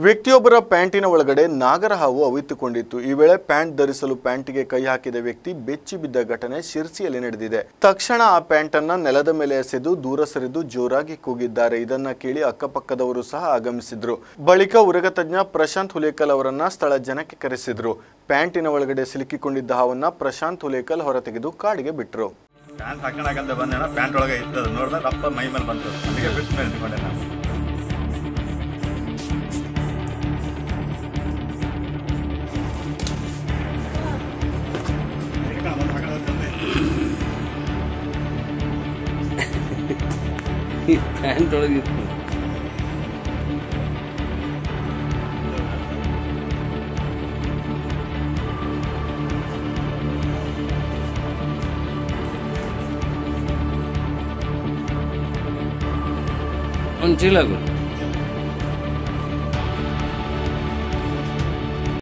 ವ್ಯಕ್ತಿಯೊಬ್ಬರ ಪ್ಯಾಂಟಿನ ಒಳಗಡೆ ನಾಗರಹಾವು ಅವಿತುಕೊಂಡಿತ್ತು. ಈ ವೇಳೆ ಪ್ಯಾಂಟ್ ಧರಿಸಲು ಪ್ಯಾಂಟಿಗೆ ಕೈ ಹಾಕಿದ ವ್ಯಕ್ತಿ ಬೆಚ್ಚಿ ಬಿದ್ದ ಘಟನೆ ಶಿರ್ಸಿಯಲ್ಲಿ ನಡೆದಿದೆ. ತಕ್ಷಣ ಆ ಪ್ಯಾಂಟ್ ಅನ್ನು ನೆಲದ ಮೇಲೆ ಎಸೆದು ದೂರ ಸರಿದು ಜೋರಾಗಿ ಕೂಗಿದ್ದಾರೆ. ಇದನ್ನ ಕೇಳಿ ಅಕ್ಕಪಕ್ಕದವರು ಸಹ ಆಗಮಿಸಿದ್ರು. ಬಳಿಕ ಉರಗ ತಜ್ಞ ಪ್ರಶಾಂತ್ ಹುಲೇಕಲ್ ಅವರನ್ನ ಸ್ಥಳ ಜನಕ್ಕೆ ಕರೆಸಿದ್ರು. ಪ್ಯಾಂಟಿನ ಒಳಗಡೆ ಸಿಲುಕಿಕೊಂಡಿದ್ದ ಹಾವನ್ನ ಪ್ರಶಾಂತ್ ಹುಲೇಕಲ್ ಹೊರತೆಗೆದು ಕಾಡಿಗೆ ಬಿಟ್ರು. ಪ್ಯಾಂಟ್ ಹಾಕೊಂಡಾಗಂತ ಬಂದೇನ ಪ್ಯಾಂಟ್ ಒಳಗೆ ಇತ್ತದ ನೋಡಿದ್ರೆ ರಪ್ಪ ಮೈ ಮೇಲೆ ಬಂತು. ಅದಕ್ಕೆ ಬಿಟ್ಟು ಮೇಲೆ ನಿಂತ್ಕೊಂಡೆ ನಾನು. ಪ್ಯಾಂಟ್ ಒಳಗಿತ್ತು. ಒಂದು ಚೀಲ